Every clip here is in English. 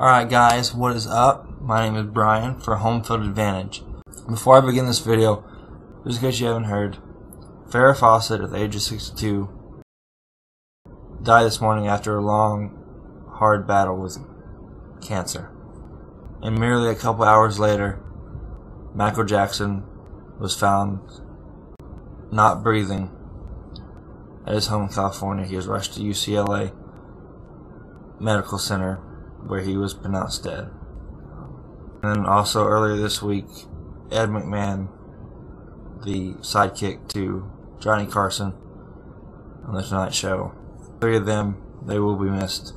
Alright guys, what is up? My name is Brian for Home Field Advantage. Before I begin this video, just in case you haven't heard, Farrah Fawcett at the age of 62 died this morning after a long, hard battle with cancer. And merely a couple hours later, Michael Jackson was found not breathing at his home in California. He was rushed to UCLA Medical Center, where he was pronounced dead. And then also earlier this week, Ed McMahon, the sidekick to Johnny Carson on the Tonight Show. 3 of them, they will be missed.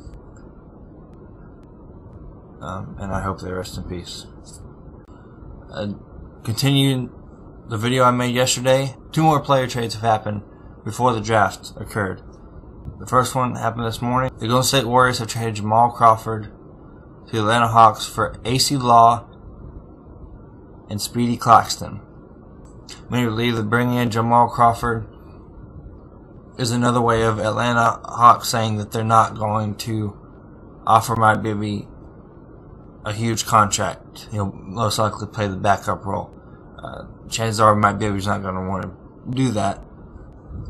And I hope they rest in peace. Continuing the video I made yesterday, 2 more player trades have happened before the draft occurred. The first one happened this morning. The Golden State Warriors have traded Jamal Crawford to the Atlanta Hawks for AC Law and Speedy Claxton. Many believe that bringing in Jamal Crawford is another way of Atlanta Hawks saying that they're not going to offer my baby a huge contract. He'll most likely play the backup role. Chances are my baby's not going to want to do that.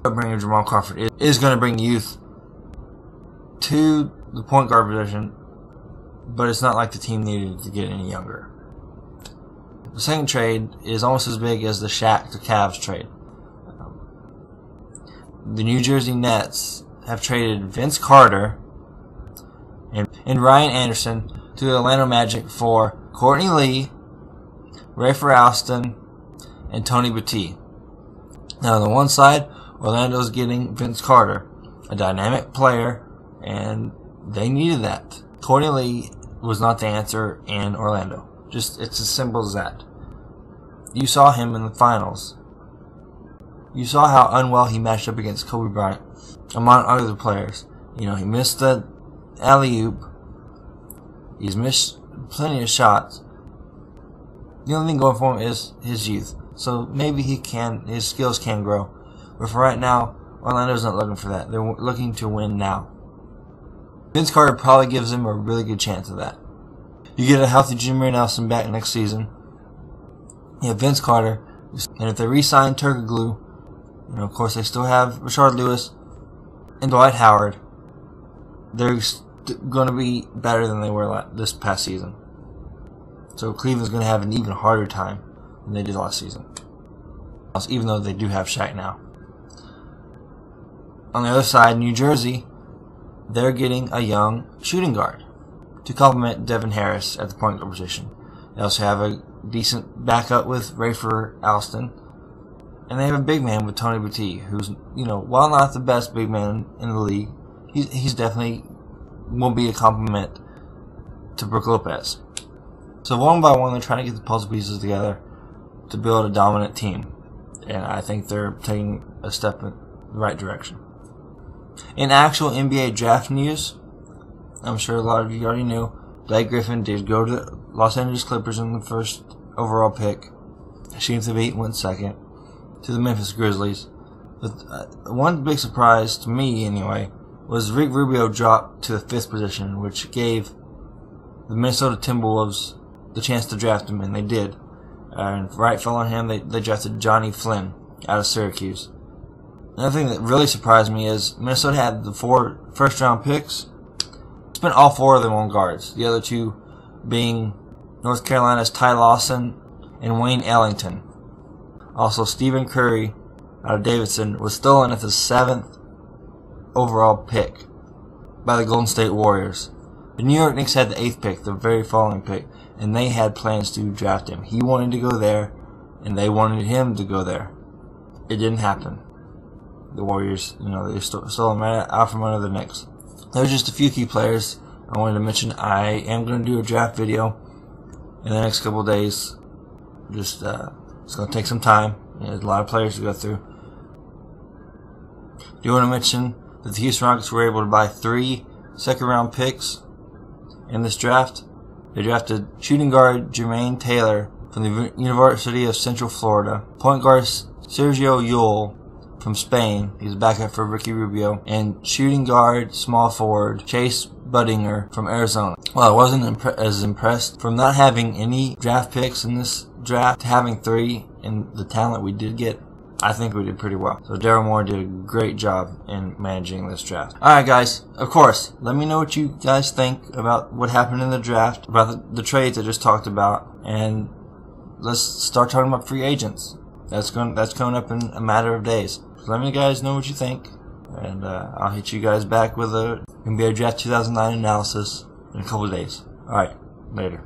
Bringing Jamal Crawford is going to bring youth to the point guard position, but it's not like the team needed to get any younger. The second trade is almost as big as the Shaq to Cavs trade. The New Jersey Nets have traded Vince Carter and Ryan Anderson to the Atlanta Magic for Courtney Lee, Rafer Alston, and Tony Battie. Now on the one side, Orlando's getting Vince Carter, a dynamic player, and they needed that. Courtney Lee was not the answer in Orlando. It's as simple as that. You saw him in the finals. You saw how unwell he matched up against Kobe Bryant, among other players. You know, he missed the alley-oop. He's missed plenty of shots. The only thing going for him is his youth. So maybe his skills can grow. But for right now, Orlando's not looking for that. They're looking to win now. Vince Carter probably gives them a really good chance of that. You get a healthy Jimmy Nelson back next season. You have Vince Carter, and if they re-sign Turkoglu, of course they still have Rashard Lewis and Dwight Howard. They're going to be better than they were this past season. So Cleveland's going to have an even harder time than they did last season, even though they do have Shaq now. On the other side, New Jersey, they're getting a young shooting guard to complement Devin Harris at the point guard position. They also have a decent backup with Rafer Alston, and they have a big man with Tony Battie, who's, while not the best big man in the league, he's definitely will be a compliment to Brook Lopez. So one by one, they're trying to get the puzzle pieces together to build a dominant team, and I think they're taking a step in the right direction. In actual NBA draft news, I'm sure a lot of you already knew, Blake Griffin did go to the Los Angeles Clippers in the first overall pick. Sheems of 8 went second to the Memphis Grizzlies. But one big surprise to me, anyway, was Rick Rubio dropped to the 5th position, which gave the Minnesota Timberwolves the chance to draft him, and they did. And right following him, they drafted Johnny Flynn out of Syracuse. Another thing that really surprised me is Minnesota had the 4 first-round picks. Spent all 4 of them on guards. The other 2 being North Carolina's Ty Lawson and Wayne Ellington. Also, Stephen Curry out of Davidson was stolen at the 7th overall pick by the Golden State Warriors. The New York Knicks had the 8th pick, the very following pick, and they had plans to draft him. He wanted to go there, and they wanted him to go there. It didn't happen. The Warriors, they stole him right out from under the Knicks. There's just a few key players I wanted to mention. I am going to do a draft video in the next couple of days. It's going to take some time. There's a lot of players to go through. Do want to mention that the Houston Rockets were able to buy 3 second-round picks in this draft. They drafted shooting guard Jermaine Taylor from the University of Central Florida, point guard Sergio Llull from Spain, he's a backup for Ricky Rubio, and shooting guard, small forward Chase Budinger from Arizona. Well, I wasn't as impressed from not having any draft picks in this draft to having 3 and the talent we did get. I think we did pretty well. So Daryl Moore did a great job in managing this draft. Alright guys, of course, let me know what you guys think about what happened in the draft, about the trades I just talked about, and let's start talking about free agents. That's coming up in a matter of days. So let me guys know what you think, and I'll hit you guys back with a NBA Draft 2009 analysis in a couple of days. Alright, later.